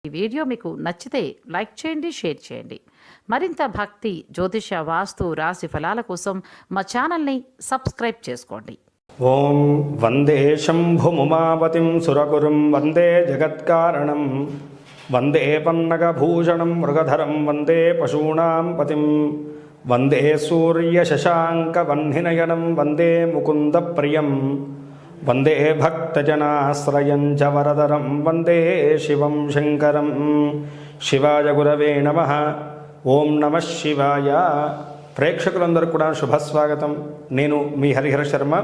ఈ వీడియో మీకు నచ్చితే లైక్ చేయండి, షేర్ చేయండి. మరింత భక్తి, జ్యోతిష, వాస్తు, రాశి ఫలాల కోసం మా ఛానల్ని సబ్స్క్రైబ్ చేసుకోండి. ఓం వందే శంభుముమాపతిం సురగురుం వందే జగత్కారణం వందే పన్నగభూషణం మృగధరం వందే పశూనాం పతిం వందే సూర్యశశాంకవహ్నినయనం వందే ముకుందప్రియం వందే భక్తజనాశ్రయం చ వరదరం వందే శివం శంకరం. శివాయ గురవే నమః. ఓం నమః శివాయ. ప్రేక్షకులందరూ కూడా శుభస్వాగతం. నేను మీ హరిహర శర్మ.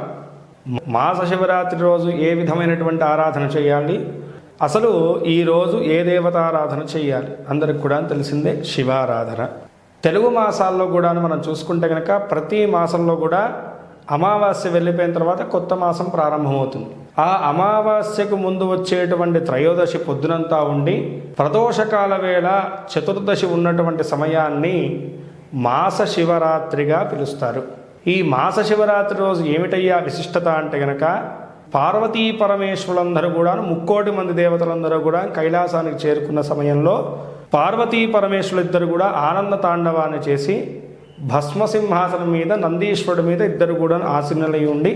మాస శివరాత్రి రోజు ఏ విధమైనటువంటి ఆరాధన చేయాలి, అసలు ఈరోజు ఏ దేవతారాధన చేయాలి అందరికి కూడా తెలిసిందే, శివారాధన. తెలుగు మాసాల్లో కూడా మనం చూసుకుంటే కనుక ప్రతి మాసంలో కూడా అమావాస్య వెళ్ళిపోయిన తర్వాత కొత్త మాసం ప్రారంభమవుతుంది. ఆ అమావాస్యకు ముందు వచ్చేటువంటి త్రయోదశి పొద్దునంతా ఉండి ప్రదోషకాల వేళ చతుర్దశి ఉన్నటువంటి సమయాన్ని మాస శివరాత్రిగా పిలుస్తారు. ఈ మాస శివరాత్రి రోజు ఏమిటయ్యా విశిష్టత అంటే గనక, పార్వతీ పరమేశ్వరులందరూ కూడా, 3,00,00,000 మంది దేవతలందరూ కూడా కైలాసానికి చేరుకున్న సమయంలో పార్వతీ పరమేశ్వరులిద్దరు కూడా ఆనంద తాండవాన్ని చేసి భస్మసింహాసనం మీద నందీశ్వరుడి మీద ఇద్దరు కూడా ఆసీనులై ఉండి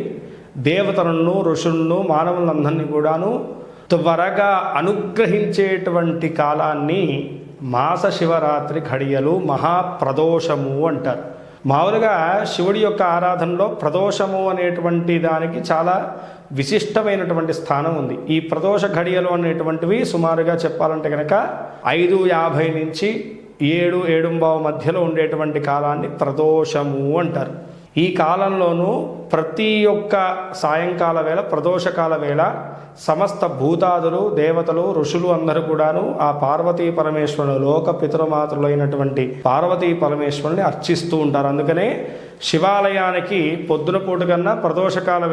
దేవతలను, ఋషులను, మానవులందరినీ కూడాను త్వరగా అనుగ్రహించేటువంటి కాలాన్ని మాస శివరాత్రి ఘడియలు, మహాప్రదోషము అంటారు. మామూలుగా శివుడి యొక్క ఆరాధనలో ప్రదోషము అనేటువంటి దానికి చాలా విశిష్టమైనటువంటి స్థానం ఉంది. ఈ ప్రదోష ఘడియలు అనేటువంటివి సుమారుగా చెప్పాలంటే కనుక 5:50 నుంచి 7:15 మధ్యలో ఉండేటువంటి కాలాన్ని ప్రదోషము అంటారు. ఈ కాలంలోనూ ప్రతి ఒక్క సాయంకాల వేళ, ప్రదోషకాల వేళ సమస్త భూతాదులు, దేవతలు, ఋషులు అందరూ కూడాను ఆ పార్వతీ పరమేశ్వరుడు, లోక పితృమాతృలు అయినటువంటి పార్వతీ పరమేశ్వరుని అర్చిస్తూ ఉంటారు. అందుకనే శివాలయానికి పొద్దున పూట కన్నా ప్రదోషకాల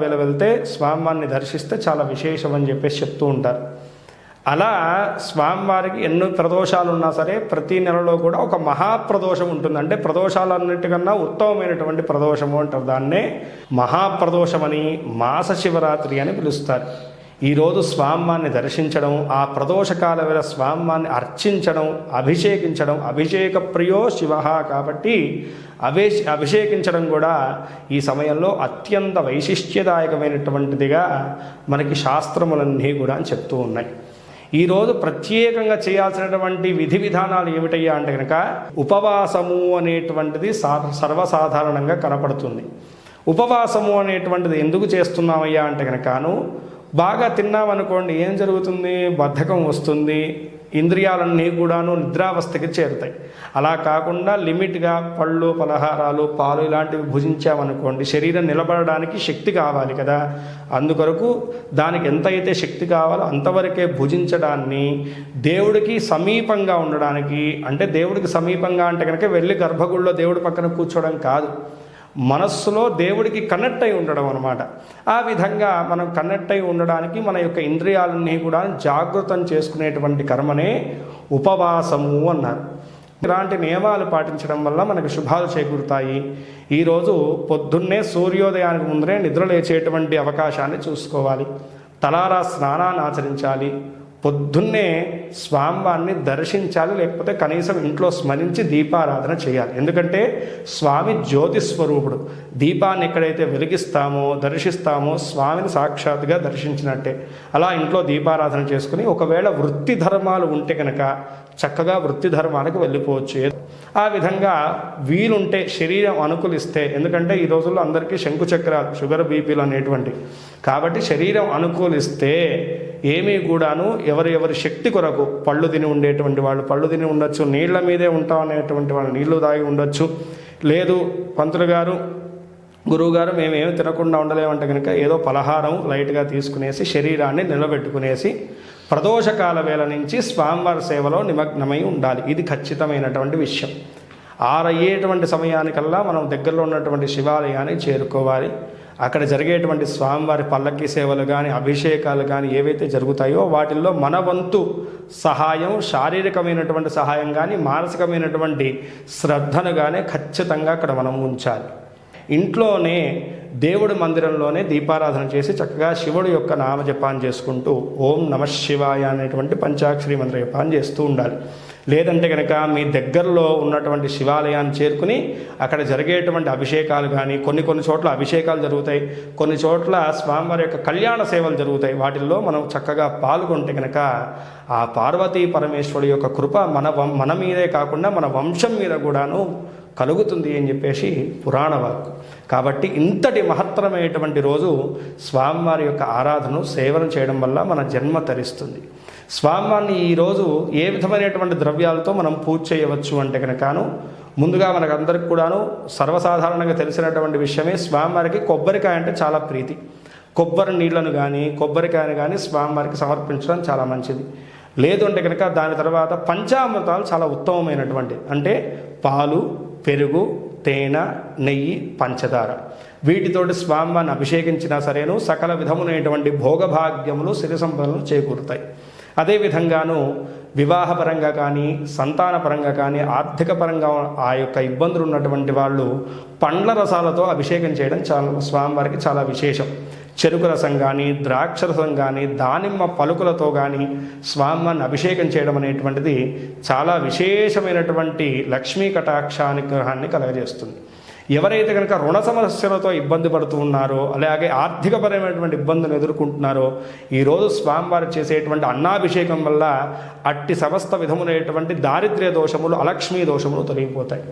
వేళ వెళ్తే స్వామివారిని దర్శిస్తే చాలా విశేషం అని చెప్పేసి చెప్తూ ఉంటారు. అలా స్వామివారికి ఎన్నో ప్రదోషాలు ఉన్నా సరే ప్రతి నెలలో కూడా ఒక మహాప్రదోషం ఉంటుంది. అంటే ప్రదోషాలన్నిటికన్నా ఉత్తమమైనటువంటి ప్రదోషము అంటారు. దాన్నే మహాప్రదోషమని, మాస శివరాత్రి అని పిలుస్తారు. ఈరోజు స్వామివారిని దర్శించడం, ఆ ప్రదోషకాల వేళ స్వామివారిని అర్చించడం, అభిషేకించడం, అభిషేక ప్రియో శివ కాబట్టి అభిషేకించడం కూడా ఈ సమయంలో అత్యంత వైశిష్ట్యదాయకమైనటువంటిదిగా మనకి శాస్త్రములన్నీ కూడా చెప్తూ ఉన్నాయి. ఈరోజు ప్రత్యేకంగా చేయాల్సినటువంటి విధి విధానాలు ఏమిటయ్యా అంటే కనుక, ఉపవాసము అనేటువంటిది సర్వసాధారణంగా కనపడుతుంది. ఉపవాసము అనేటువంటిది ఎందుకు చేస్తున్నామయ్యా అంటే కనుకను, బాగా తిన్నామనుకోండి ఏం జరుగుతుంది, బద్ధకం వస్తుంది, ఇంద్రియాలన్నీ కూడాను నిద్రావస్థకి చేరుతాయి. అలా కాకుండా లిమిట్గా పళ్ళు, పలహారాలు, పాలు ఇలాంటివి భుజించామనుకోండి శరీరం నిలబడడానికి శక్తి కావాలి కదా. అందుకొరకు దానికి ఎంతైతే శక్తి కావాలో అంతవరకే భుజించడాన్ని, దేవుడికి సమీపంగా ఉండడానికి, అంటే దేవుడికి సమీపంగా అంటే కనుక వెళ్ళి గర్భగుడిలో దేవుడి పక్కన కూర్చోవడం కాదు, మనస్సులో దేవుడికి కనెక్ట్ అయి ఉండడం అనమాట. ఆ విధంగా మనం కనెక్ట్ అయి ఉండడానికి మన యొక్క ఇంద్రియాలన్నీ కూడా జాగృతం చేసుకునేటువంటి కర్మనే ఉపవాసము అన్నారు. ఇలాంటి నియమాలు పాటించడం వల్ల మనకు శుభాలు చేకూరుతాయి. ఈరోజు పొద్దున్నే సూర్యోదయానికి ముందరే నిద్ర లేచేటువంటి అవకాశాన్ని చూసుకోవాలి. తలారా స్నానాన్ని ఆచరించాలి. పొద్దున్నే స్వామివారిని దర్శించాలి, లేకపోతే కనీసం ఇంట్లో స్మరించి దీపారాధన చేయాలి. ఎందుకంటే స్వామి జ్యోతి స్వరూపుడు. దీపాన్ని ఎక్కడైతే వెలిగిస్తామో, దర్శిస్తామో స్వామిని సాక్షాత్తుగా దర్శించినట్టే. అలా ఇంట్లో దీపారాధన చేసుకుని, ఒకవేళ వృత్తి ధర్మాలు ఉంటే కనుక చక్కగా వృత్తి ధర్మానికి వెళ్ళిపోవచ్చు. ఆ విధంగా వీలుంటే, శరీరం అనుకూలిస్తే, ఎందుకంటే ఈ రోజుల్లో అందరికీ శంకుచక్రాలు, షుగర్, బీపీలు అనేటువంటి, కాబట్టి శరీరం అనుకూలిస్తే ఏమీ కూడాను ఎవరి శక్తి కొరకు పళ్ళు తిని ఉండేటువంటి వాళ్ళు పళ్ళు తిని ఉండొచ్చు, నీళ్ల మీదే ఉంటాం అనేటువంటి వాళ్ళు నీళ్లు తాగి ఉండొచ్చు. లేదు పంతులు గారు, గురువు గారు మేమేమి తినకుండా ఉండలేమంటే కనుక ఏదో పలహారం లైట్గా తీసుకునేసి శరీరాన్ని నిలబెట్టుకునేసి ప్రదోషకాల వేళ నుంచి స్వామివారి సేవలో నిమగ్నమై ఉండాలి. ఇది ఖచ్చితమైనటువంటి విషయం. 6 అయ్యేటువంటి సమయానికల్లా మనం దగ్గరలో ఉన్నటువంటి శివాలయానికి చేరుకోవాలి. అక్కడ జరిగేటువంటి స్వామివారి పల్లకి సేవలు కానీ, అభిషేకాలు కానీ ఏవైతే జరుగుతాయో వాటిల్లో మన వంతు సహాయం, శారీరకమైనటువంటి సహాయం కానీ, మానసికమైనటువంటి శ్రద్ధను కానీ ఖచ్చితంగా అక్కడ మనం ఉంచాలి. ఇంట్లోనే దేవుడి మందిరంలోనే దీపారాధన చేసి చక్కగా శివుడు యొక్క నామజపాన్ని చేసుకుంటూ ఓం నమః శివాయ అనేటువంటి పంచాక్షరి మంత్ర జపాన్ని చేస్తూ ఉండాలి. లేదంటే కనుక మీ దగ్గరలో ఉన్నటువంటి శివాలయాన్ని చేరుకుని అక్కడ జరిగేటువంటి అభిషేకాలు కానీ కొన్ని చోట్ల అభిషేకాలు జరుగుతాయి, కొన్ని చోట్ల స్వామివారి యొక్క కళ్యాణ సేవలు జరుగుతాయి. వాటిల్లో మనం చక్కగా పాల్గొంటే కనుక ఆ పార్వతీ పరమేశ్వరుడి యొక్క కృప మన మీదే కాకుండా మన వంశం మీద కూడాను కలుగుతుంది అని చెప్పేసి పురాణ వాక్కు. కాబట్టి ఇంతటి మహత్తరమైనటువంటి రోజు స్వామివారి యొక్క ఆరాధన సేవన చేయడం వల్ల మన జన్మ తరిస్తుంది. స్వామివారిని ఈరోజు ఏ విధమైనటువంటి ద్రవ్యాలతో మనం పూజ చేయవచ్చు అంటే కనుకను ముందుగా మనకందరికి కూడాను సర్వసాధారణంగా తెలిసినటువంటి విషయమే స్వామివారికి కొబ్బరికాయ అంటే చాలా ప్రీతి. కొబ్బరి నీళ్లను కానీ కొబ్బరికాయను కానీ స్వామివారికి సమర్పించడం చాలా మంచిది. లేదు అంటే కనుక దాని తర్వాత పంచామృతాలు చాలా ఉత్తమమైనటువంటి అంటే పాలు, పెరుగు, తేనె, నెయ్యి, పంచదార వీటితోటి స్వామివారిని అభిషేకించినా సరేను సకల విధములైనటువంటి భోగభాగ్యములు సిరి సంపదలు చేకూరుతాయి. అదేవిధంగాను వివాహపరంగా కానీ సంతానపరంగా కానీ ఆర్థిక పరంగా ఆ యొక్క ఇబ్బందులు ఉన్నటువంటి వాళ్ళు పండ్ల రసాలతో అభిషేకం చేయడం స్వామివారికి చాలా విశేషం. చెరుకు రసం కానీ ద్రాక్ష రసం కానీ దానిమ్మ పలుకులతో కానీ స్వామివారిని అభిషేకం చేయడం అనేటువంటిది చాలా విశేషమైనటువంటి లక్ష్మీ కటాక్షానుగ్రహాన్ని కలగజేస్తుంది. ఎవరైతే కనుక రుణ సమస్యలతో ఇబ్బంది పడుతూ ఉన్నారో అలాగే ఆర్థికపరమైనటువంటి ఇబ్బందులు ఎదుర్కొంటున్నారో ఈరోజు స్వామివారు చేసేటువంటి అన్నాభిషేకం వల్ల అట్టి సమస్త విధములైనటువంటి దారిద్ర్య దోషములు, అలక్ష్మీ దోషములు తొలగిపోతాయి.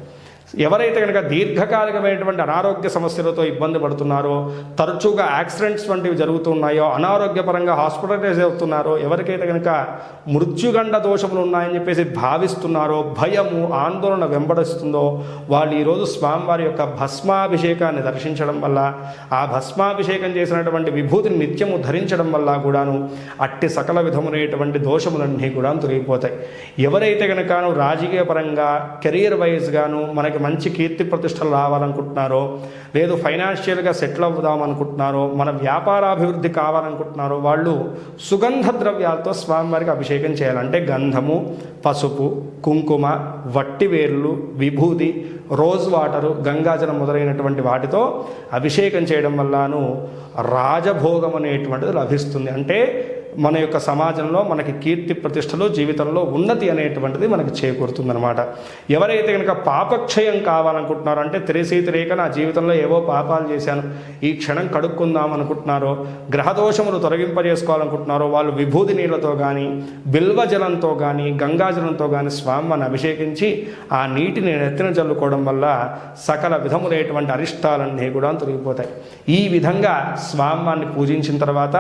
ఎవరైతే కనుక దీర్ఘకాలికమైనటువంటి అనారోగ్య సమస్యలతో ఇబ్బంది పడుతున్నారో, తరచుగా యాక్సిడెంట్స్ వంటివి జరుగుతున్నాయో, అనారోగ్యపరంగా హాస్పిటలైజ్ అవుతున్నారో, ఎవరికైతే కనుక మృత్యుగండ దోషములు ఉన్నాయని చెప్పేసి భావిస్తున్నారో, భయము ఆందోళన వెంబడిస్తుందో వాళ్ళు ఈరోజు స్వామివారి యొక్క భస్మాభిషేకాన్ని దర్శించడం వల్ల ఆ భస్మాభిషేకం చేసినటువంటి విభూతిని నిత్యము ధరించడం వల్ల కూడాను అట్టి సకల విధములైనటువంటి దోషములన్నీ కూడా తొలగిపోతాయి. ఎవరైతే కనుక రాజకీయ పరంగా కెరీర్ వైజ్గాను మనకి మంచి కీర్తి ప్రతిష్టలు రావాలనుకుంటున్నారో, లేదు ఫైనాన్షియల్గా సెటిల్ అవుదాం అనుకుంటున్నారో, మన వ్యాపారాభివృద్ధి కావాలనుకుంటున్నారో వాళ్ళు సుగంధ ద్రవ్యాలతో స్వామివారికి అభిషేకం చేయాలంటే గంధము, పసుపు, కుంకుమ, వట్టివేర్లు, విభూది, రోజ్ వాటరు, గంగాజలం మొదలైనటువంటి వాటితో అభిషేకం చేయడం వల్లను రాజభోగం అనేటువంటిది లభిస్తుంది. అంటే మన యొక్క సమాజంలో మనకి కీర్తి ప్రతిష్టలు, జీవితంలో ఉన్నతి అనేటువంటిది మనకి చేకూరుతుందన్నమాట. ఎవరైతే కనుక పాపక్షయం కావాలనుకుంటున్నారో అంటే తెలియక నా జీవితంలో ఏవో పాపాలు చేశాను ఈ క్షణం కడుక్కుందాం అనుకుంటున్నారో, గ్రహదోషములు తొలగింపజేసుకోవాలనుకుంటున్నారో వాళ్ళు విభూతి నీళ్లతో కానీ బిల్వజలంతో కానీ గంగాజలంతో కానీ స్వామిని అభిషేకించి ఆ నీటిని నెత్తిన చల్లుకోవడం వల్ల సకల విధములైనటువంటి అరిష్టాలన్నీ కూడా తొలగిపోతాయి. ఈ విధంగా స్వామిని పూజించిన తర్వాత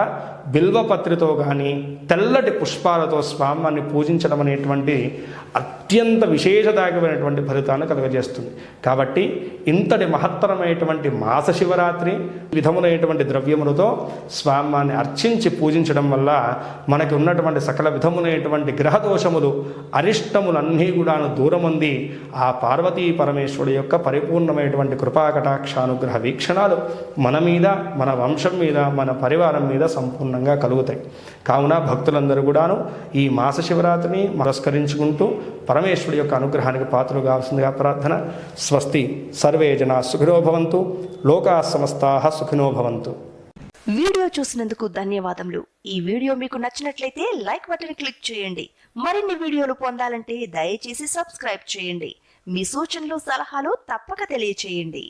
బిల్వపత్రితో కానీ తెల్లటి పుష్పాలతో స్వామిని పూజించడం అనేటువంటి అత్యంత విశేషదాయకమైనటువంటి ఫలితాన్ని కలుగజేస్తుంది. కాబట్టి ఇంతటి మహత్తరమైనటువంటి మాస శివరాత్రి విధములైనటువంటి ద్రవ్యములతో స్వామిని అర్చించి పూజించడం వల్ల మనకి ఉన్నటువంటి సకల విధములైనటువంటి గ్రహదోషములు, అరిష్టములన్నీ కూడాను దూరముంది ఆ పార్వతీ పరమేశ్వరుడు యొక్క పరిపూర్ణమైనటువంటి కృపాకటాక్షానుగ్రహ వీక్షణాలు మన మీద, మన వంశం మీద, మన పరివారం మీద సంపూర్ణంగా కలుగుతాయి. కావున భక్తులందరూ కూడాను ఈ మాస శివరాత్రిని పురస్కరించుకుంటూ పరమేశ్వరుడి యొక్క అనుగ్రహానికి పాత్రలు కావాల్సిందిగా ప్రార్థన. స్వస్తి సర్వే జనా సుఖినో భవంతు, లోకా సమస్తాః సుఖినో భవంతు. వీడియో చూసినందుకు ధన్యవాదములు. ఈ వీడియో మీకు నచ్చినట్లయితే లైక్ బటన్ క్లిక్ చేయండి. మరిన్ని వీడియోలు పొందాలంటే దయచేసి సబ్స్క్రైబ్ చేయండి. మీ సూచనలు, సలహాలు తప్పక తెలియచేయండి.